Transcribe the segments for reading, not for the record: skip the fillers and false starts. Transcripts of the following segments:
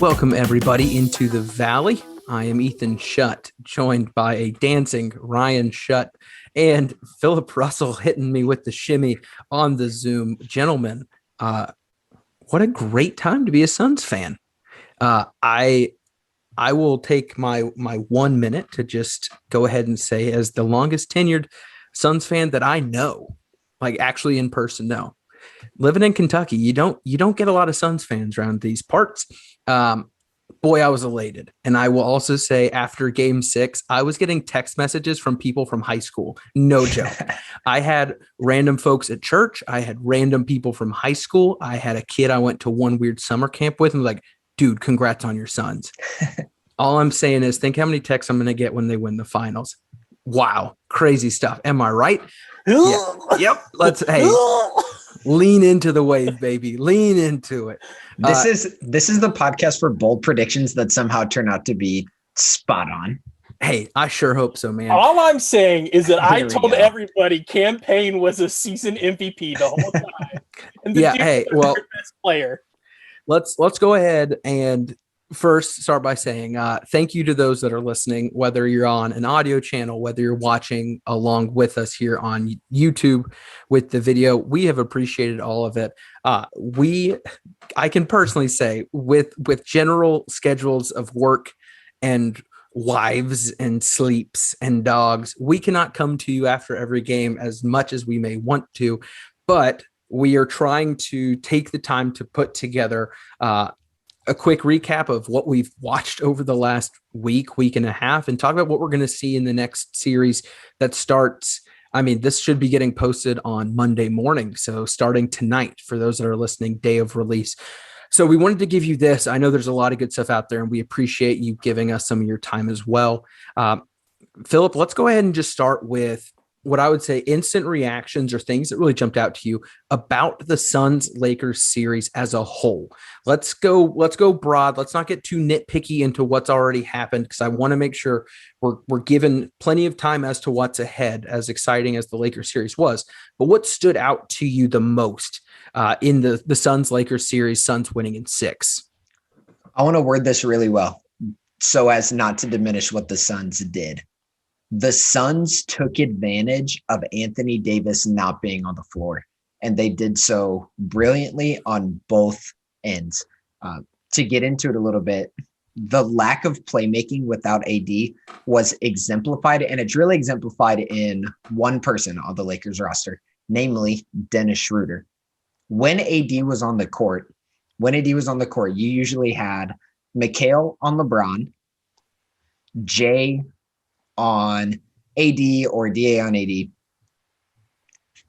Welcome, everybody, into the Valley. I am Ethan Shutt, joined by a dancing Ryan Shutt and Philip Russell hitting me with the shimmy on the Zoom. Gentlemen, what a great time to be a Suns fan. I will take my 1 minute to just go ahead and say, as the longest tenured Suns fan that I know, like actually in person know, living in Kentucky, you don't get a lot of Suns fans around these parts. Boy, I was elated. And I will also say after game 6, I was getting text messages from people from high school. No joke. I had random folks at church. I had random people from high school. I had a kid I went to one weird summer camp with and was like, dude, congrats on your Suns. All I'm saying is think how many texts I'm going to get when they win the finals. Wow. Crazy stuff. Am I right? Yeah. Yep. Hey, lean into the wave, baby. Lean into it. This is the podcast for bold predictions that somehow turn out to be spot on. Hey, I sure hope so, man. All I'm saying is that I told everybody Cam Payne was a season MVP the whole time. And yeah, hey, well, best player. Let's go ahead and first start by saying thank you to those that are listening, whether you're on an audio channel, whether you're watching along with us here on YouTube with the video. We have appreciated all of it. I can personally say with general schedules of work and wives and sleeps and dogs, we cannot come to you after every game as much as we may want to, but we are trying to take the time to put together a quick recap of what we've watched over the last week and a half, and talk about what we're going to see in the next series that starts. I mean, this should be getting posted on Monday morning. So starting tonight for those that are listening, day of release. So we wanted to give you this. I know there's a lot of good stuff out there and we appreciate you giving us some of your time as well. Philip, let's go ahead and just start with what I would say instant reactions or things that really jumped out to you about the Suns-Lakers series as a whole. Let's go broad. Let's not get too nitpicky into what's already happened, because I want to make sure we're given plenty of time as to what's ahead, as exciting as the Lakers series was. But what stood out to you the most in the Suns-Lakers series, Suns winning in 6? I want to word this really well so as not to diminish what the Suns did. The Suns took advantage of Anthony Davis not being on the floor, and they did so brilliantly on both ends. To get into it a little bit, the lack of playmaking without AD was exemplified, and it's really exemplified in one person on the Lakers roster, namely Dennis Schroeder. When AD was on the court, you usually had Mikal on LeBron, Jay on AD or DA on AD.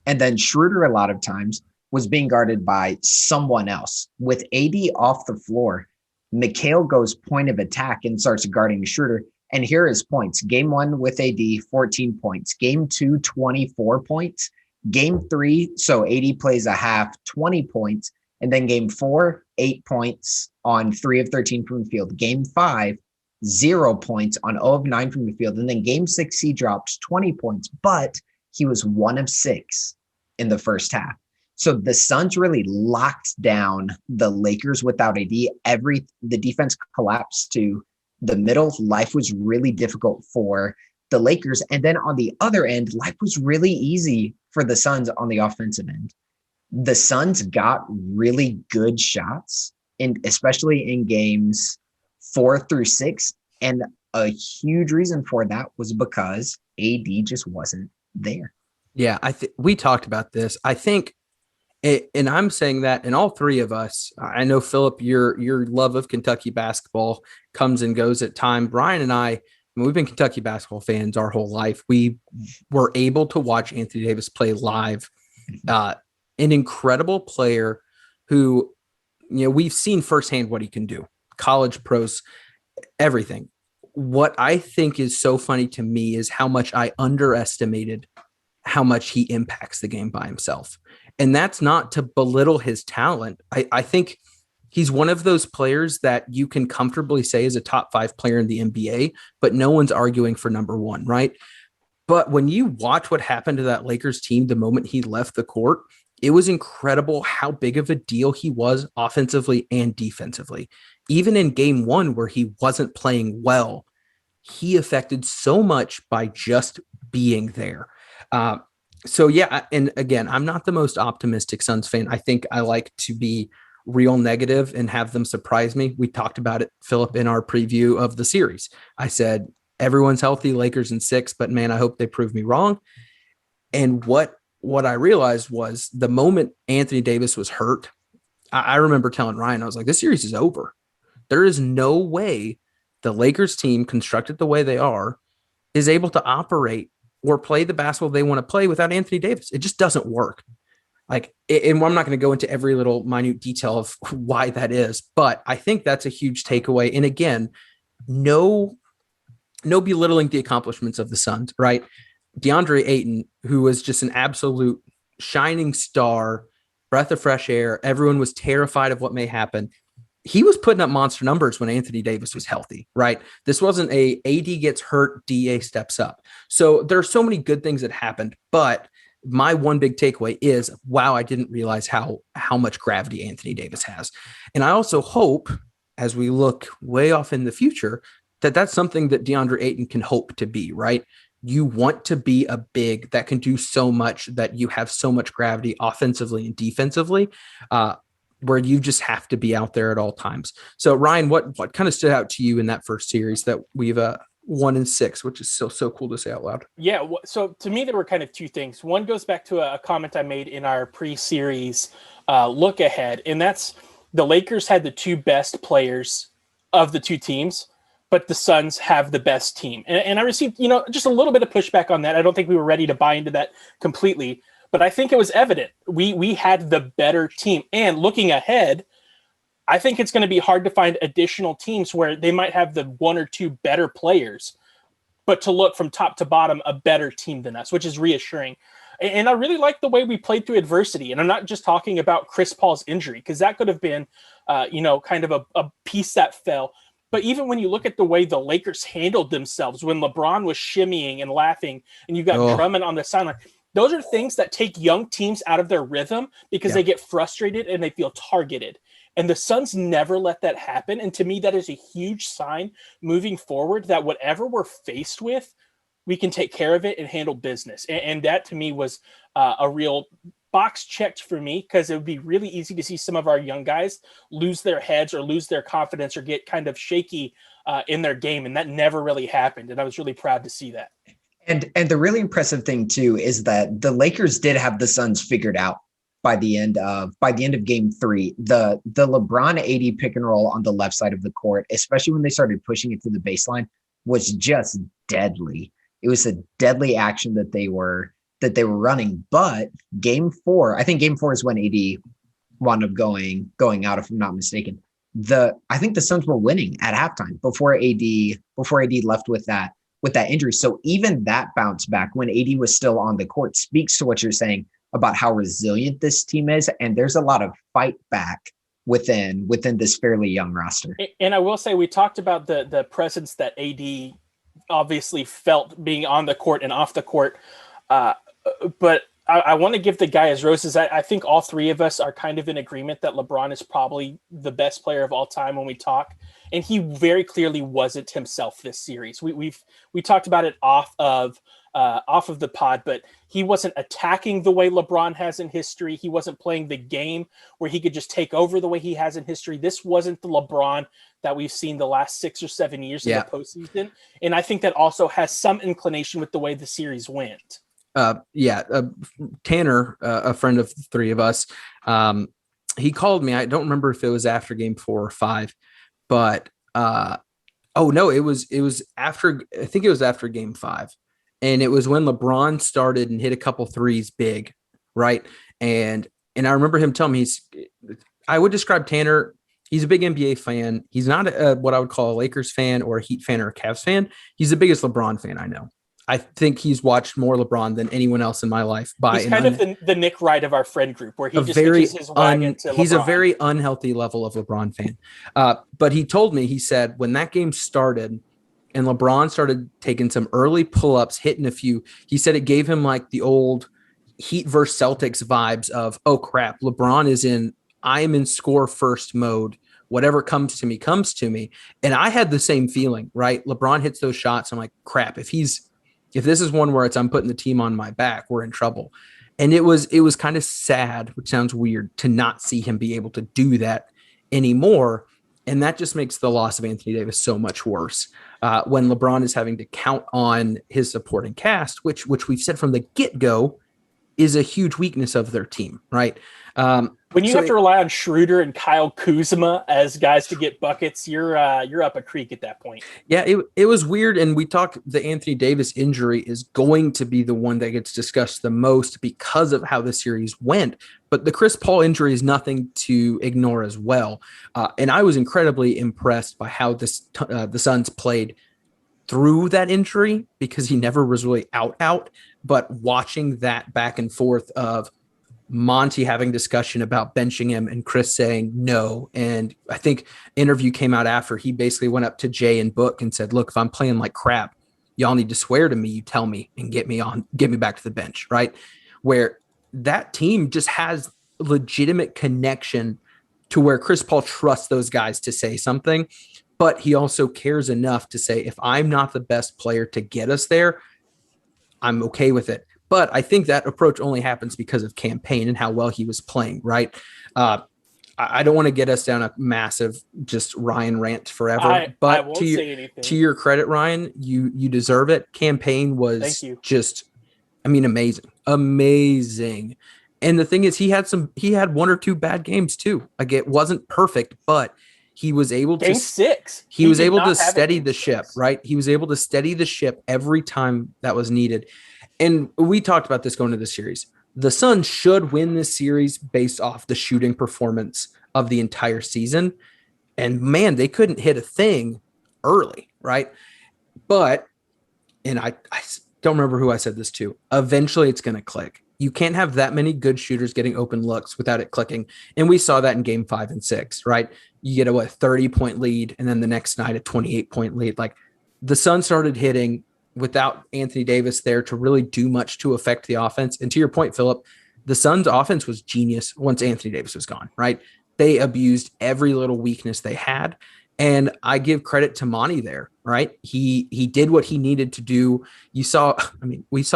And then Schroeder a lot of times was being guarded by someone else. With AD off the floor, Mikal goes point of attack and starts guarding Schroeder. And here are his points. Game 1 with AD, 14 points. Game 2, 24 points. Game 3, so AD plays a half, 20 points. And then game 4, 8 points on 3 of 13 from the field. Game 5, 0 points on 0 of 9 from the field. And then game 6, he dropped 20 points, but he was 1 of 6 in the first half. So the Suns really locked down the Lakers without AD. The defense collapsed to the middle. Life was really difficult for the Lakers. And then on the other end, life was really easy for the Suns on the offensive end. The Suns got really good shots, especially in games 4 through 6. And a huge reason for that was because AD just wasn't there. Yeah, we talked about this. I think, and I'm saying that, and all three of us, I know, Philip, your love of Kentucky basketball comes and goes at times. Brian and I, we've been Kentucky basketball fans our whole life. We were able to watch Anthony Davis play live. An incredible player who, we've seen firsthand what he can do. College, pros, everything. What I think is so funny to me is how much I underestimated how much he impacts the game by himself. And that's not to belittle his talent. I think he's one of those players that you can comfortably say is a top 5 player in the NBA, but no one's arguing for number 1, right? But when you watch what happened to that Lakers team the moment he left the court, it was incredible how big of a deal he was offensively and defensively. Even in game one, where he wasn't playing well, he affected so much by just being there. So yeah, and again, I'm not the most optimistic Suns fan. I think I like to be real negative and have them surprise me. We talked about it, Philip, in our preview of the series. I said, everyone's healthy, Lakers in 6, but man, I hope they prove me wrong. And what I realized was the moment Anthony Davis was hurt, I remember telling Ryan, I was like, this series is over. There is no way the Lakers team, constructed the way they are, is able to operate or play the basketball they want to play without Anthony Davis. It just doesn't work. And I'm not going to go into every little minute detail of why that is, but I think that's a huge takeaway. And again, no belittling the accomplishments of the Suns, right? DeAndre Ayton, who was just an absolute shining star, breath of fresh air. Everyone was terrified of what may happen. He was putting up monster numbers when Anthony Davis was healthy, right? This wasn't a AD gets hurt, DA steps up. So there are so many good things that happened, but my one big takeaway is, wow, I didn't realize how much gravity Anthony Davis has. And I also hope, as we look way off in the future, that that's something that DeAndre Ayton can hope to be, right? You want to be a big that can do so much, that you have so much gravity offensively and defensively, where you just have to be out there at all times. So Ryan, what kind of stood out to you in that first series that we've 1-6, which is so cool to say out loud? Yeah. So to me, there were kind of two things. One goes back to a comment I made in our pre-series look ahead, and that's the Lakers had the two best players of the two teams, but the Suns have the best team. And I received, just a little bit of pushback on that. I don't think we were ready to buy into that completely, but I think it was evident. We had the better team. And looking ahead, I think it's going to be hard to find additional teams where they might have the one or two better players, but to look from top to bottom, a better team than us, which is reassuring. And I really like the way we played through adversity. And I'm not just talking about Chris Paul's injury, because that could have been, kind of a piece that fell. But even when you look at the way the Lakers handled themselves when LeBron was shimmying and laughing, and you've got Drummond on the sideline, those are things that take young teams out of their rhythm because they get frustrated and they feel targeted. And the Suns never let that happen. And to me, that is a huge sign moving forward that whatever we're faced with, we can take care of it and handle business. And that to me was a real box checked for me, because it would be really easy to see some of our young guys lose their heads or lose their confidence or get kind of shaky in their game. And that never really happened. And I was really proud to see that. And the really impressive thing too is that the Lakers did have the Suns figured out by the end of game 3. The LeBron AD pick and roll on the left side of the court, especially when they started pushing it to the baseline, was just deadly. It was a deadly action that they were running. But game 4, I think game 4 is when AD wound up going out, if I'm not mistaken. I think the Suns were winning at halftime before AD left with that injury. So even that bounce back when AD was still on the court speaks to what you're saying about how resilient this team is. And there's a lot of fight back within this fairly young roster. And I will say, we talked about the presence that AD obviously felt being on the court and off the court. But I want to give the guy his roses. I think all three of us are kind of in agreement that LeBron is probably the best player of all time when we talk. And he very clearly wasn't himself this series. We talked about it off of the pod, but he wasn't attacking the way LeBron has in history. He wasn't playing the game where he could just take over the way he has in history. This wasn't the LeBron that we've seen the last 6 or 7 years in the postseason. And I think that also has some inclination with the way the series went. Tanner, a friend of the three of us, he called me. I don't remember if it was after game 4 or 5, but it was after. I think it was after game 5, and it was when LeBron started and hit a couple threes big, right? And I remember him telling me I would describe Tanner. He's a big NBA fan. He's not what I would call a Lakers fan or a Heat fan or a Cavs fan. He's the biggest LeBron fan I know. I think he's watched more LeBron than anyone else in my life. He's kind of the Nick Wright of our friend group, where he just hitches his wagon to LeBron. He's a very unhealthy level of LeBron fan. But he told me, he said, when that game started and LeBron started taking some early pull-ups, hitting a few, he said it gave him like the old Heat versus Celtics vibes of, oh crap, LeBron is in, I'm in score first mode. Whatever comes to me, comes to me. And I had the same feeling, right? LeBron hits those shots. I'm like, crap, if this is one where it's I'm putting the team on my back, we're in trouble. And it was kind of sad, which sounds weird, to not see him be able to do that anymore. And that just makes the loss of Anthony Davis so much worse. When LeBron is having to count on his supporting cast, which we've said from the get-go is a huge weakness of their team, right? When you have to rely on Schroeder and Kyle Kuzma as guys to get buckets, you're up a creek at that point. Yeah, it was weird. And we talked, the Anthony Davis injury is going to be the one that gets discussed the most because of how the series went. But the Chris Paul injury is nothing to ignore as well. And I was incredibly impressed by how the Suns played through that injury, because he never was really out. But watching that back and forth of Monty having discussion about benching him and Chris saying no. And I think interview came out after he basically went up to Jay and Book and said, look, if I'm playing like crap, y'all need to swear to me, you tell me and get me back to the bench, right? Where that team just has legitimate connection to where Chris Paul trusts those guys to say something, but he also cares enough to say, if I'm not the best player to get us there, I'm okay with it. But I think that approach only happens because of campaign and how well he was playing, right? I don't want to get us down a massive just Ryan rant forever. But I won't say anything. To your credit, Ryan, you deserve it. Campaign was just, amazing. Amazing. And the thing is, he had one or two bad games too. Like, it wasn't perfect, but he was able to Game 6. He was able to steady the ship, right? He was able to steady the ship every time that was needed. And we talked about this going into the series. The Suns should win this series based off the shooting performance of the entire season. And man, they couldn't hit a thing early, right? But, and I don't remember who I said this to, eventually it's going to click. You can't have that many good shooters getting open looks without it clicking. And we saw that in game 5 and 6, right? You get a 30-point lead, and then the next night a 28-point lead. Like, the Suns started hitting without Anthony Davis there to really do much to affect the offense. And to your point, Philip, the Suns' offense was genius once Anthony Davis was gone, right? They abused every little weakness they had. And I give credit to Monty there, right? He did what he needed to do. We saw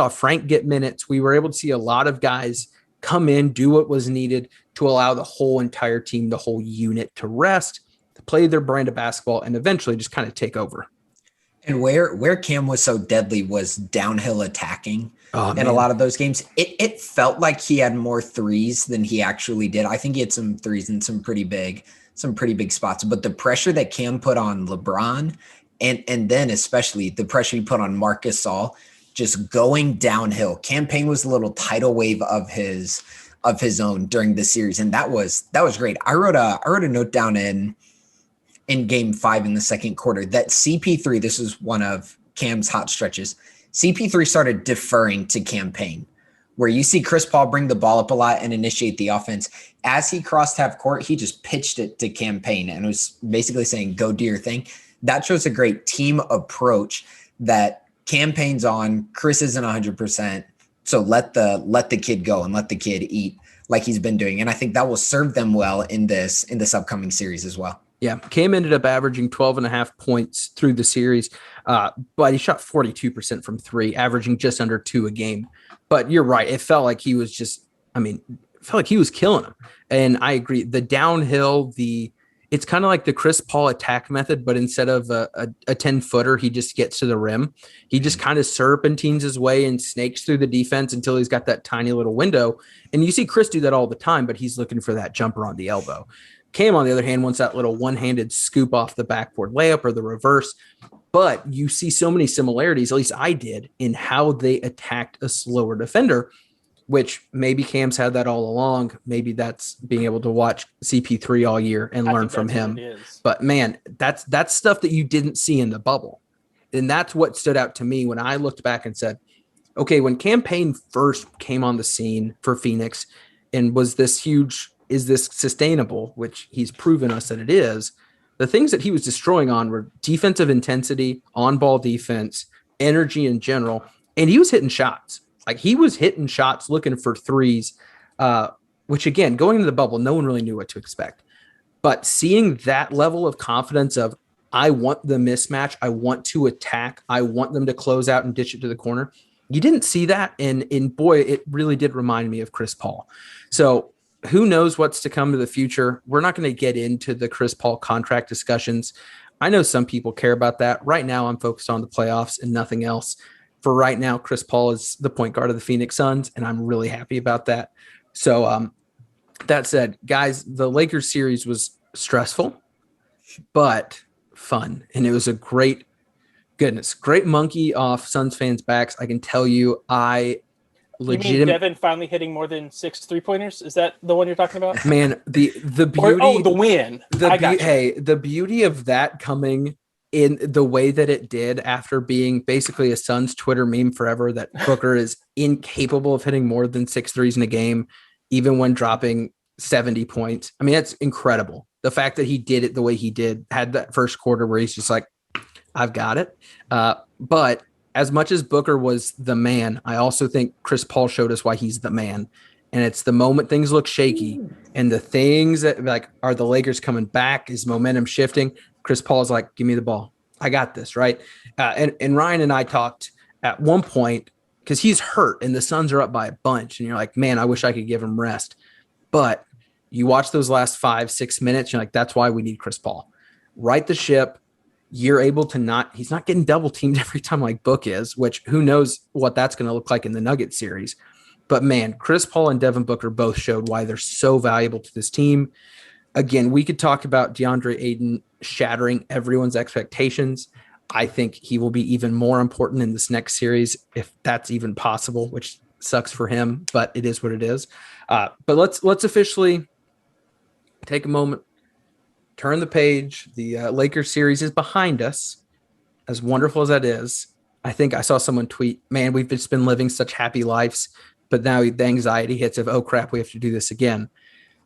Frank get minutes. We were able to see a lot of guys come in, do what was needed to allow the whole entire team, the whole unit to rest, to play their brand of basketball, and eventually just kind of take over. And where Cam was so deadly was downhill attacking in a lot of those games. It felt like he had more threes than he actually did. I think he had some threes in some pretty big spots. But the pressure that Cam put on LeBron, and then especially the pressure he put on Marc Gasol, just going downhill. Cam Payne was a little tidal wave of his own during the series, and that was great. I wrote a note down in game 5 in the second quarter that CP3, this was one of Cam's hot stretches, CP3 started deferring to Cam Payne, where you see Chris Paul bring the ball up a lot and initiate the offense. As he crossed half court, he just pitched it to Cam Payne and was basically saying, go do your thing. That shows a great team approach that Cam Payne's on, Chris isn't 100%, so let the kid go and let the kid eat like he's been doing. And I think that will serve them well in this upcoming series as well. Yeah, Cam ended up averaging 12.5 points through the series, but he shot 42% from 3, averaging just under 2 a game. But you're right. It felt like he was killing him. And I agree. The downhill, it's kind of like the Chris Paul attack method, but instead of a 10-footer, he just gets to the rim. He just kind of serpentines his way and snakes through the defense until he's got that tiny little window. And you see Chris do that all the time, but he's looking for that jumper on the elbow. Cam, on the other hand, wants that little one-handed scoop off the backboard layup or the reverse. But you see so many similarities, at least I did, in how they attacked a slower defender, which maybe Cam's had that all along. Maybe that's being able to watch CP3 all year and learn from him. But, man, that's stuff that you didn't see in the bubble. And that's what stood out to me when I looked back and said, okay, when Cam Payne first came on the scene for Phoenix and was this huge – is this sustainable, which he's proven us that it is, the things that he was destroying on were defensive intensity, on-ball defense, energy in general, and he was hitting shots. Like he was hitting shots, looking for threes, which again, going into the bubble, no one really knew what to expect. But seeing that level of confidence of, I want the mismatch, I want to attack, I want them to close out and ditch it to the corner. You didn't see that. And boy, it really did remind me of Chris Paul. So who knows what's to come to the future? We're not going to get into the Chris Paul contract discussions. I know some people care about that. Right now, I'm focused on the playoffs and nothing else. For right now, Chris Paul is the point guard of the Phoenix Suns, and I'm really happy about that. So that said, guys, the Lakers series was stressful, but fun. And it was a great monkey off Suns fans' backs. I can tell you, You mean Devin finally hitting more than 6 3-pointers? Is that the one you're talking about? Man, the beauty, the win. The beauty of that coming in the way that it did after being basically a Suns Twitter meme forever, that Booker is incapable of hitting more than 6 threes in a game, even when dropping 70 points. I mean, that's incredible. The fact that he did it the way he did, had that first quarter where he's just like, I've got it. But as much as Booker was the man, I also think Chris Paul showed us why he's the man. And it's the moment things look shaky and the things that, like, are the Lakers coming back? Is momentum shifting? Chris Paul's like, give me the ball. I got this, right? And Ryan and I talked at one point, because he's hurt and the Suns are up by a bunch. And you're like, man, I wish I could give him rest. But you watch those last 5-6 minutes, you're like, that's why we need Chris Paul. Right the ship. You're able to he's not getting double teamed every time like Book is, which who knows what that's going to look like in the Nuggets series. But man, Chris Paul and Devin Booker both showed why they're so valuable to this team. Again, we could talk about DeAndre Ayton shattering everyone's expectations. I think he will be even more important in this next series, if that's even possible, which sucks for him, but it is what it is. But let's officially take a moment, turn the page. The Lakers series is behind us. As wonderful as that is, I think I saw someone tweet, man, we've just been living such happy lives, but now the anxiety hits of, oh crap, we have to do this again.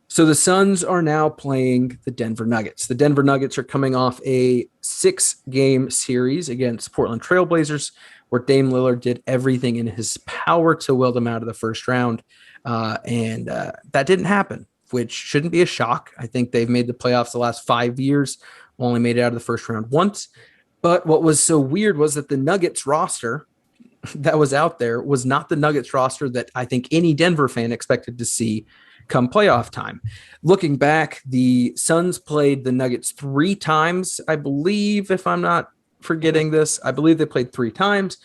So the Suns are now playing the Denver Nuggets. The Denver Nuggets are coming off a 6-game series against Portland Trailblazers, where Dame Lillard did everything in his power to will them out of the first round. And that didn't happen, which shouldn't be a shock. I think they've made the playoffs the last 5 years, only made it out of the first round once. But what was so weird was that the Nuggets roster that was out there was not the Nuggets roster that I think any Denver fan expected to see come playoff time. Looking back, the Suns played the Nuggets 3 times, I believe, if I'm not forgetting this. I believe they played 3 times.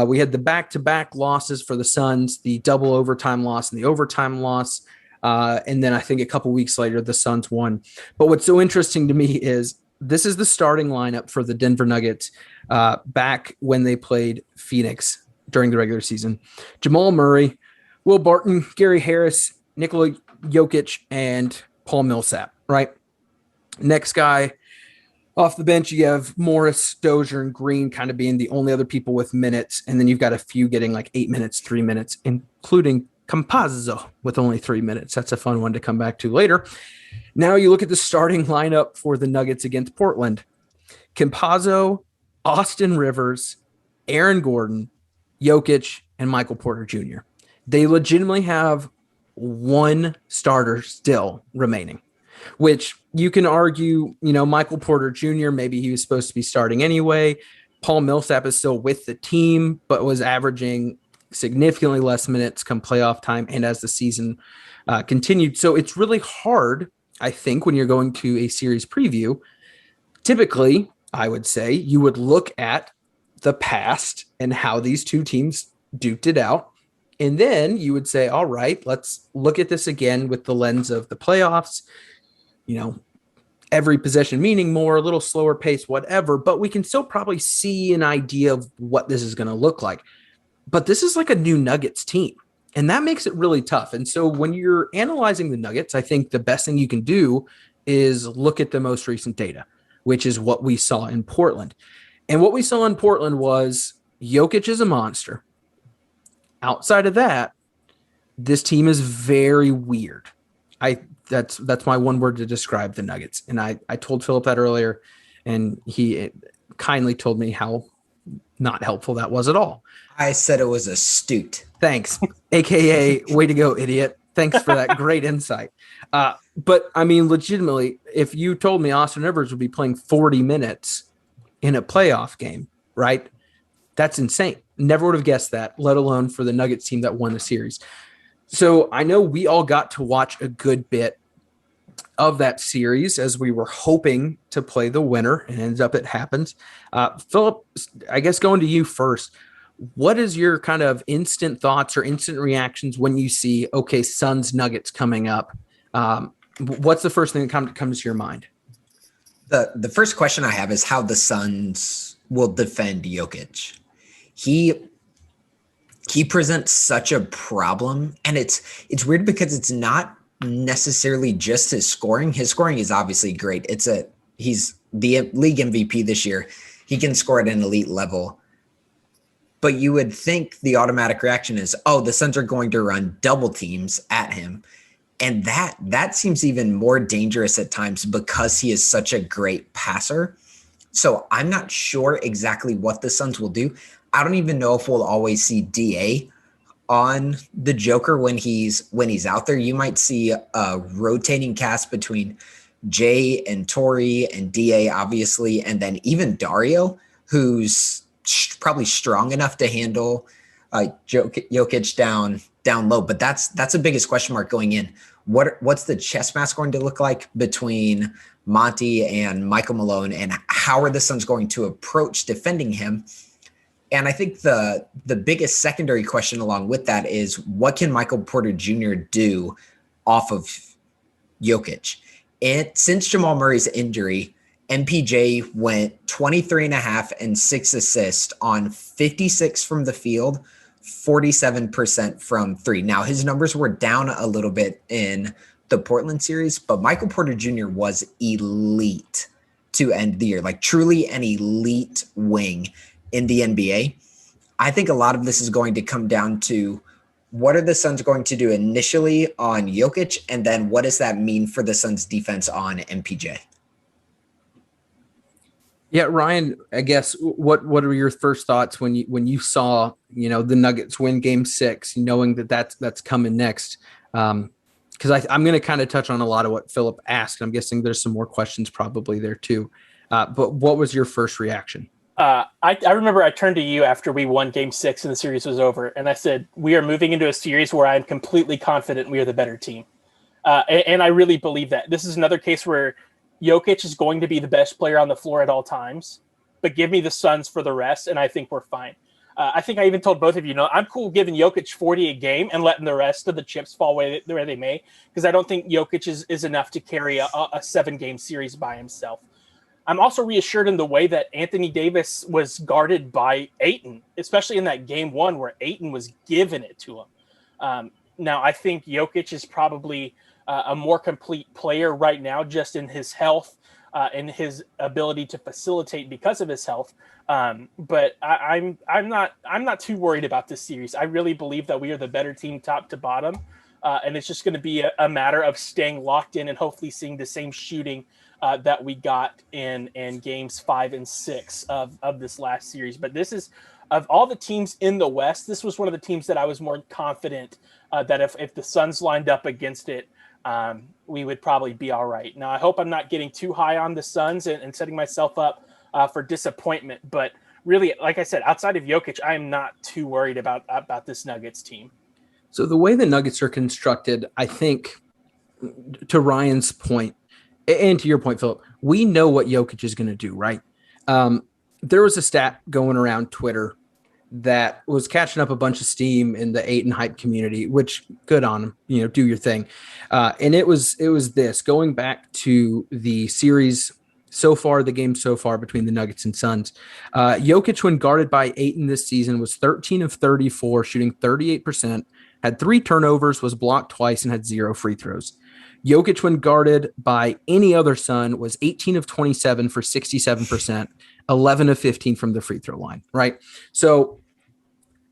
We had the back-to-back losses for the Suns, the double overtime loss and the overtime loss. And then I think a couple weeks later, the Suns won. But what's so interesting to me is this is the starting lineup for the Denver Nuggets back when they played Phoenix during the regular season. Jamal Murray, Will Barton, Gary Harris, Nikola Jokic, and Paul Millsap, right? Next guy off the bench, you have Morris, Dozier, and Green kind of being the only other people with minutes. And then you've got a few getting like 8 minutes, 3 minutes, including Campazzo with only 3 minutes. That's a fun one to come back to later. Now you look at the starting lineup for the Nuggets against Portland. Campazzo, Austin Rivers, Aaron Gordon, Jokic, and Michael Porter Jr. They legitimately have one starter still remaining, which you can argue, Michael Porter Jr., maybe he was supposed to be starting anyway. Paul Millsap is still with the team, but was averaging significantly less minutes come playoff time and as the season continued. So it's really hard, I think, when you're going to a series preview. Typically, I would say you would look at the past and how these two teams duked it out. And then you would say, all right, let's look at this again with the lens of the playoffs, every possession meaning more, a little slower pace, whatever, but we can still probably see an idea of what this is going to look like. But this is like a new Nuggets team, and that makes it really tough. And so when you're analyzing the Nuggets, I think the best thing you can do is look at the most recent data, which is what we saw in Portland. And what we saw in Portland was Jokic is a monster. Outside of that, this team is very weird. That's my one word to describe the Nuggets. And I told Philip that earlier, and he kindly told me how Not helpful that was at all. I said it was astute. Thanks, aka way to go, idiot. Thanks for that great insight. But I mean, legitimately, if you told me Austin Rivers would be playing 40 minutes in a playoff game, right? That's insane. Never would have guessed that, let alone for the Nuggets team that won the series. So I know we all got to watch a good bit of that series as we were hoping to play the winner, and ends up it happens. Philip, I guess going to you first. What is your kind of instant thoughts or instant reactions when you see, okay, Suns Nuggets coming up? What's the first thing that comes to your mind? The first question I have is how the Suns will defend Jokic. He presents such a problem, and it's weird because it's not necessarily just his scoring. His scoring is obviously great. He's the league MVP this year. He can score at an elite level. But you would think the automatic reaction is, oh, the Suns are going to run double teams at him. And that seems even more dangerous at times because he is such a great passer. So I'm not sure exactly what the Suns will do. I don't even know if we'll always see DA on the Joker when he's out there. You might see a rotating cast between Jay and Torrey and DA, obviously, and then even Dario, who's probably strong enough to handle Jokic down low. But that's the biggest question mark going in. What's the chess match going to look like between Monty and Michael Malone, and how are the Suns going to approach defending him? And I think the biggest secondary question along with that is, what can Michael Porter Jr. do off of Jokic? And since Jamal Murray's injury, MPJ went 23.5 and 6 assists on 56 from the field, 47% from three. Now, his numbers were down a little bit in the Portland series, but Michael Porter Jr. was elite to end the year, like truly an elite wing in the NBA. I think a lot of this is going to come down to, what are the Suns going to do initially on Jokic, and then what does that mean for the Suns defense on MPJ? Yeah, Ryan, I guess what were your first thoughts when you saw, the Nuggets win Game 6, knowing that's coming next? Because I'm going to kind of touch on a lot of what Philip asked. I'm guessing there's some more questions probably there too. But what was your first reaction? I remember I turned to you after we won Game 6 and the series was over, and I said, we are moving into a series where I'm completely confident we are the better team. And I really believe that. This is another case where Jokic is going to be the best player on the floor at all times, but give me the Suns for the rest, and I think we're fine. I think I even told both of you, I'm cool giving Jokic 40 a game and letting the rest of the chips fall where they may, because I don't think Jokic is enough to carry a 7-game series by himself. I'm also reassured in the way that Anthony Davis was guarded by Ayton, especially in that Game 1 where Ayton was giving it to him. Now, I think Jokic is probably a more complete player right now, just in his health and his ability to facilitate because of his health. But I'm not too worried about this series. I really believe that we are the better team top to bottom. And it's just going to be a matter of staying locked in and hopefully seeing the same shooting that we got in games 5 and 6 of this last series. But this is, of all the teams in the West, this was one of the teams that I was more confident that if the Suns lined up against it, we would probably be all right. Now, I hope I'm not getting too high on the Suns and setting myself up for disappointment. But really, like I said, outside of Jokic, I am not too worried about this Nuggets team. So the way the Nuggets are constructed, I think, to Ryan's point, and to your point, Philip, we know what Jokic is going to do, right? There was a stat going around Twitter that was catching up a bunch of steam in the Ayton hype community, which good on him, do your thing. And it was this, going back to the series so far, the game so far between the Nuggets and Suns. Jokic, when guarded by Ayton this season, was 13 of 34, shooting 38%, had 3 turnovers, was blocked twice, and had 0 free throws. Jokic, when guarded by any other Sun, was 18 of 27 for 67%, 11 of 15 from the free throw line, right? So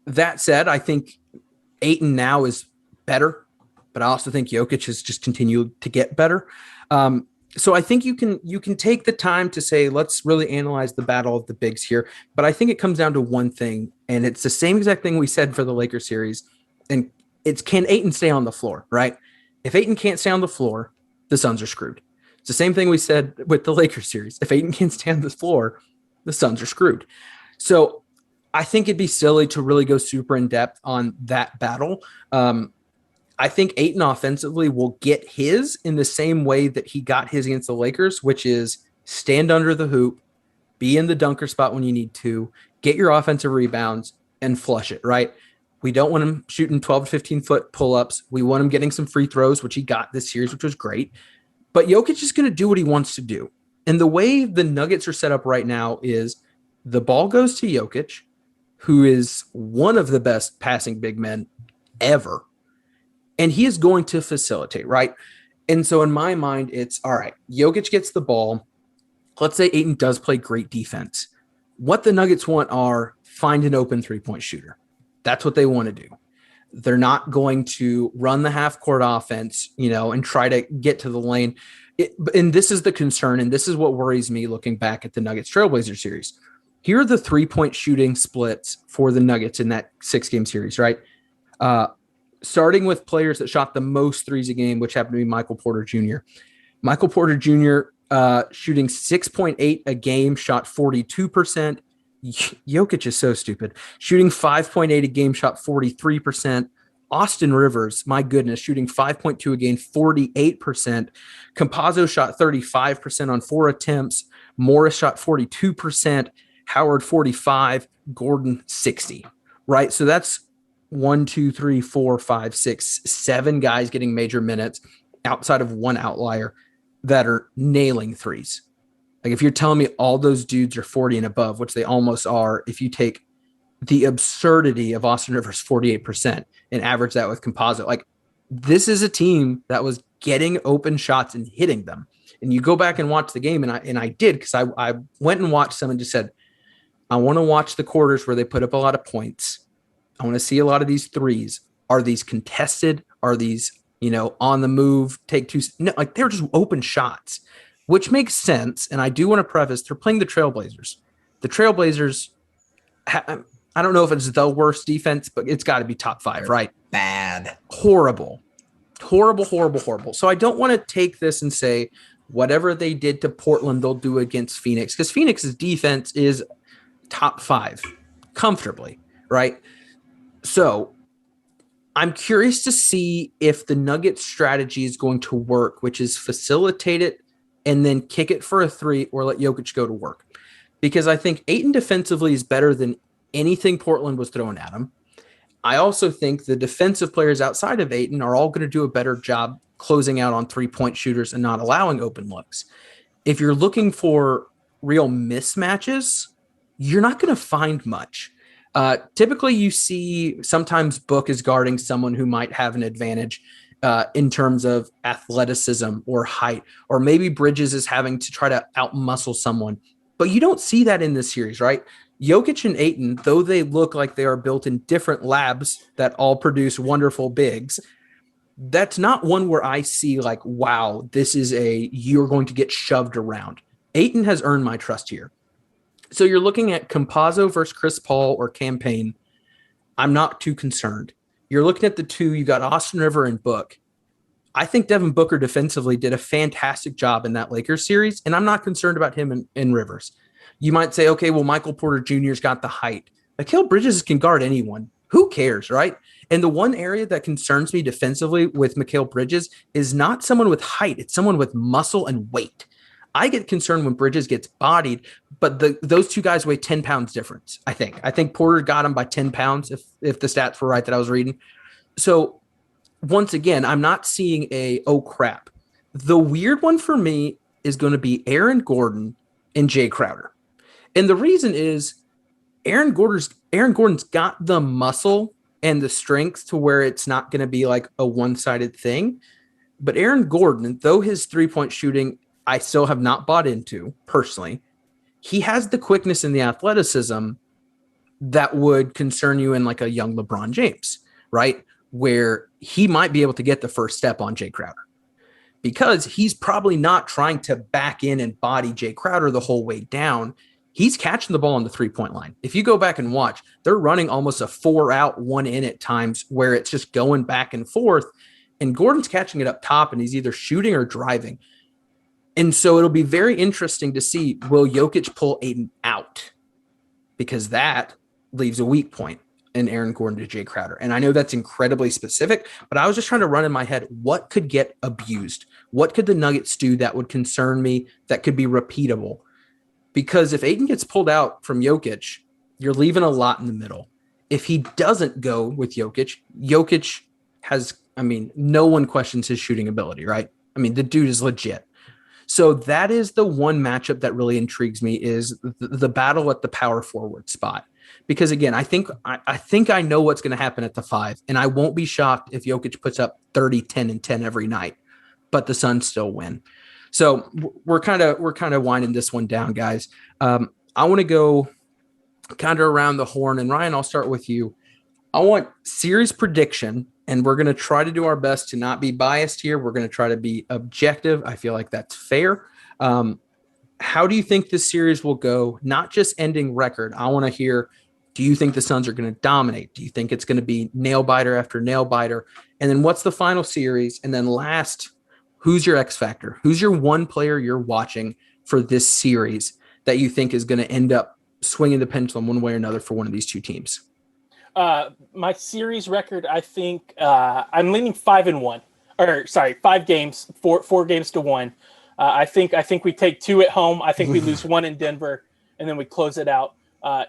that said, I think Ayton now is better, but I also think Jokic has just continued to get better. So I think you can take the time to say, let's really analyze the battle of the bigs here. But I think it comes down to one thing, and it's the same exact thing we said for the Lakers series. And it's, can Ayton stay on the floor, right? If Ayton can't stay on the floor, the Suns are screwed. It's the same thing we said with the Lakers series. If Ayton can't stay on the floor, the Suns are screwed. So I think it'd be silly to really go super in depth on that battle. I think Ayton offensively will get his in the same way that he got his against the Lakers, which is stand under the hoop, be in the dunker spot when you need to, get your offensive rebounds, and flush it, right? We don't want him shooting 12 to 15-foot pull-ups. We want him getting some free throws, which he got this series, which was great. But Jokic is going to do what he wants to do. And the way the Nuggets are set up right now is the ball goes to Jokic, who is one of the best passing big men ever. And he is going to facilitate, right? And so in my mind, it's all right. Jokic gets the ball. Let's say Ayton does play great defense. What the Nuggets want are find an open three-point shooter. That's what they want to do. They're not going to run the half-court offense, and try to get to the lane. And this is the concern, and this is what worries me looking back at the Nuggets Trailblazer series. Here are the three-point shooting splits for the Nuggets in that 6-game series, right? Starting with players that shot the most threes a game, which happened to be Michael Porter Jr. Michael Porter Jr. Shooting 6.8 a game, shot 42%. Jokic is so stupid. Shooting 5.8 a game, shot 43%. Austin Rivers, my goodness, shooting 5.2 a game, 48%. Campazzo shot 35% on 4 attempts. Morris shot 42%. Howard 45%. Gordon 60%. Right? So that's 1, 2, 3, 4, 5, 6, 7 guys getting major minutes outside of one outlier that are nailing threes. Like if you're telling me all those dudes are 40 and above, which they almost are, if you take the absurdity of Austin Rivers 48% and average that with Campazzo, like this is a team that was getting open shots and hitting them. And you go back and watch the game, and I did, because I went and watched some and just said, I want to watch the quarters where they put up a lot of points. I want to see a lot of these threes. Are these contested? Are these, on the move, take two? No, like they're just open shots, which makes sense. And I do want to preface, they're playing the Trailblazers. The Trailblazers, I don't know if it's the worst defense, but it's got to be top 5, right? Bad. Horrible. So I don't want to take this and say whatever they did to Portland, they'll do against Phoenix, because Phoenix's defense is top 5 comfortably, right? So I'm curious to see if the Nuggets strategy is going to work, which is facilitate it and then kick it for a 3 or let Jokic go to work. Because I think Ayton defensively is better than anything Portland was throwing at him. I also think the defensive players outside of Ayton are all going to do a better job closing out on 3-point shooters and not allowing open looks. If you're looking for real mismatches, you're not going to find much. Typically, you see sometimes Book is guarding someone who might have an advantage in terms of athleticism or height, or maybe Bridges is having to try to outmuscle someone. But you don't see that in this series, right? Jokic and Ayton, though they look like they are built in different labs that all produce wonderful bigs, that's not one where I see like, wow, this is you're going to get shoved around. Ayton has earned my trust here. So you're looking at Campazzo versus Chris Paul or Campaign. I'm not too concerned. You're looking at the two. You got Austin River and Book. I think Devin Booker defensively did a fantastic job in that Lakers series, and I'm not concerned about him in Rivers. You might say, okay, well, Michael Porter Jr.'s got the height. Mikal Bridges can guard anyone. Who cares, right? And the one area that concerns me defensively with Mikal Bridges is not someone with height. It's someone with muscle and weight. I get concerned when Bridges gets bodied, but those two guys weigh 10 pounds difference, I think. I think Porter got him by 10 pounds, if the stats were right that I was reading. So, once again, I'm not seeing oh, crap. The weird one for me is going to be Aaron Gordon and Jay Crowder. And the reason is Aaron Gordon's got the muscle and the strength to where it's not going to be like a one-sided thing. But Aaron Gordon, though his three-point shooting I still have not bought into personally, he has the quickness and the athleticism that would concern you in like a young LeBron James, right? Where he might be able to get the first step on Jay Crowder. because he's probably not trying to back in and body Jay Crowder the whole way down. He's catching the ball on the 3-point line. If you go back and watch, they're running almost a 4 out, 1 in at times where it's just going back and forth. And Gordon's catching it up top and he's either shooting or driving. And so it'll be very interesting to see, will Jokic pull Ayton out? Because that leaves a weak point in Aaron Gordon to Jay Crowder. And I know that's incredibly specific, but I was just trying to run in my head, what could get abused? What could the Nuggets do that would concern me, that could be repeatable? Because if Ayton gets pulled out from Jokic, you're leaving a lot in the middle. If he doesn't go with Jokic, Jokic has, no one questions his shooting ability, right? The dude is legit. So that is the one matchup that really intrigues me, is the battle at the power forward spot. Because again, I think I know what's going to happen at the 5, and I won't be shocked if Jokic puts up 30, 10, and 10 every night, but the Suns still win. So we're kind of winding this one down, guys. I want to go kind of around the horn, and Ryan, I'll start with you. I want series prediction, and we're going to try to do our best to not be biased here. We're going to try to be objective. I feel like that's fair. How do you think this series will go? Not just ending record. I want to hear, do you think the Suns are going to dominate? Do you think it's going to be nail biter after nail biter? And then what's the final series? And then last, who's your X factor? Who's your one player you're watching for this series that you think is going to end up swinging the pendulum one way or another for one of these two teams? My series record, I think I'm leaning 5-1, or sorry, 5 games, 4 games to 1. I think we take 2 at home. I think we lose 1 in Denver, and then we close it out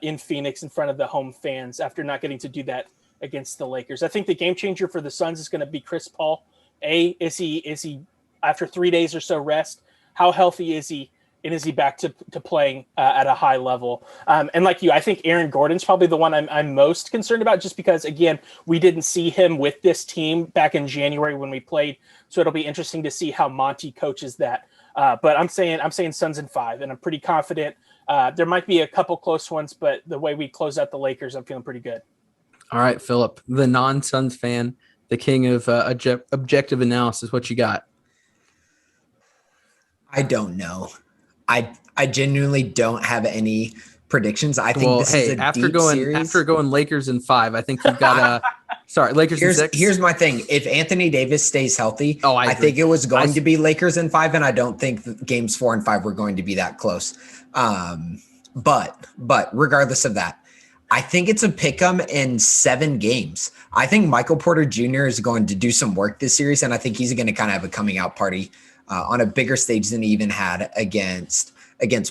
in Phoenix in front of the home fans after not getting to do that against the Lakers. I think the game changer for the Suns is going to be Chris Paul. Is he after 3 days or so rest? How healthy is he? And is he back to playing at a high level? And like you, I think Aaron Gordon's probably the one I'm most concerned about, just because, again, we didn't see him with this team back in January when we played. So it'll be interesting to see how Monty coaches that. But I'm saying Suns in 5, and I'm pretty confident. There might be a couple close ones, but the way we close out the Lakers, I'm feeling pretty good. All right, Philip, the non-Suns fan, the king of objective analysis, what you got? I don't know. I genuinely don't have any predictions. I think this is a deep series. After going Lakers in 5, I think you've got Lakers in 6. Here's my thing. If Anthony Davis stays healthy, I think it was going to be Lakers in 5, and I don't think games 4 and 5 were going to be that close. But regardless of that, I think it's a pick'em in 7 games. I think Michael Porter Jr. is going to do some work this series, and I think he's going to kind of have a coming out party on a bigger stage than he even had against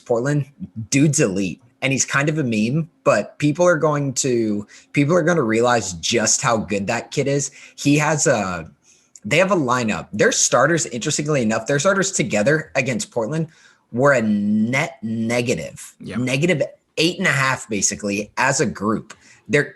Portland. Dude's elite, and he's kind of a meme, but people are going to realize just how good that kid is. They have a lineup. Their starters, interestingly enough, their starters together against Portland were a net negative, negative 8.5 basically as a group.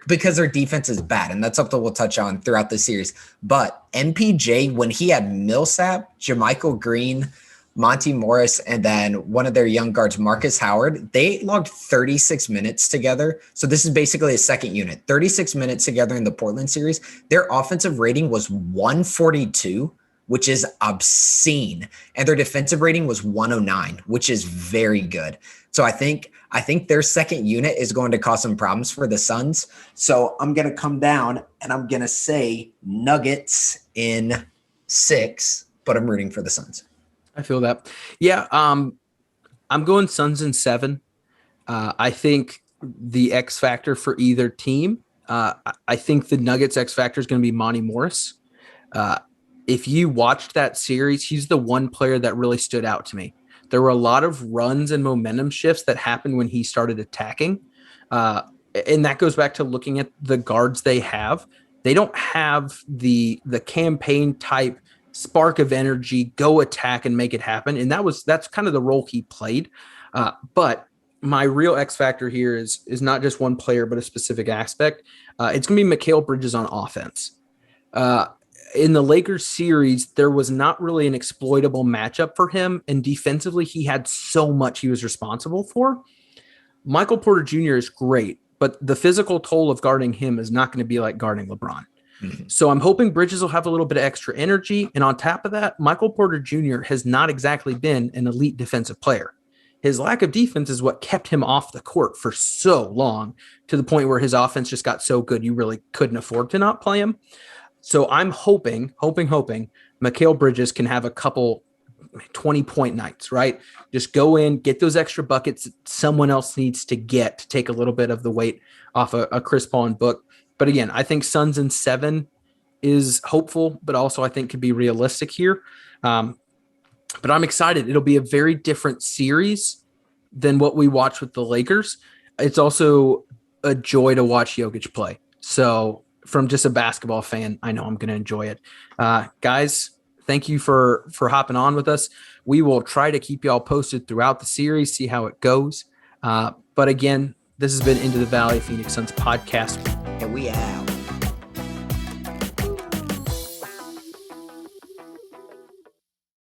Because their defense is bad, and that's something we'll touch on throughout the series. But MPJ, when he had Millsap, JaMychal Green, Monty Morris, and then one of their young guards, Marcus Howard, they logged 36 minutes together. So this is basically a second unit. 36 minutes together in the Portland series. Their offensive rating was 142, which is obscene. And their defensive rating was 109, which is very good. So I think their second unit is going to cause some problems for the Suns. So I'm going to come down and I'm going to say Nuggets in 6, but I'm rooting for the Suns. I feel that. Yeah. I'm going Suns in 7. I think the X factor for either team, I think the Nuggets X factor is going to be Monty Morris. If you watched that series, he's the one player that really stood out to me. There were a lot of runs and momentum shifts that happened when he started attacking. And that goes back to looking at the guards they have. They don't have the campaign type spark of energy, go attack and make it happen. And that's kind of the role he played. But my real X factor here is not just one player, but a specific aspect. It's going to be Mikal Bridges on offense. In the Lakers series, there was not really an exploitable matchup for him. And defensively, he had so much he was responsible for. Michael Porter Jr. is great, but the physical toll of guarding him is not going to be like guarding LeBron. Mhm. So I'm hoping Bridges will have a little bit of extra energy. And on top of that, Michael Porter Jr. has not exactly been an elite defensive player. His lack of defense is what kept him off the court for so long, to the point where his offense just got so good you really couldn't afford to not play him. So I'm hoping Mikal Bridges can have a couple 20-point nights, right? Just go in, get those extra buckets someone else needs to get to take a little bit of the weight off a Chris Paul and Book. But again, I think Suns in 7 is hopeful, but also I think could be realistic here. But I'm excited. It'll be a very different series than what we watched with the Lakers. It's also a joy to watch Jokic play. So from just a basketball fan, I know I'm going to enjoy it. Guys, thank you for hopping on with us. We will try to keep y'all posted throughout the series, see how it goes. But again, this has been Into the Valley Phoenix Suns podcast. And we out.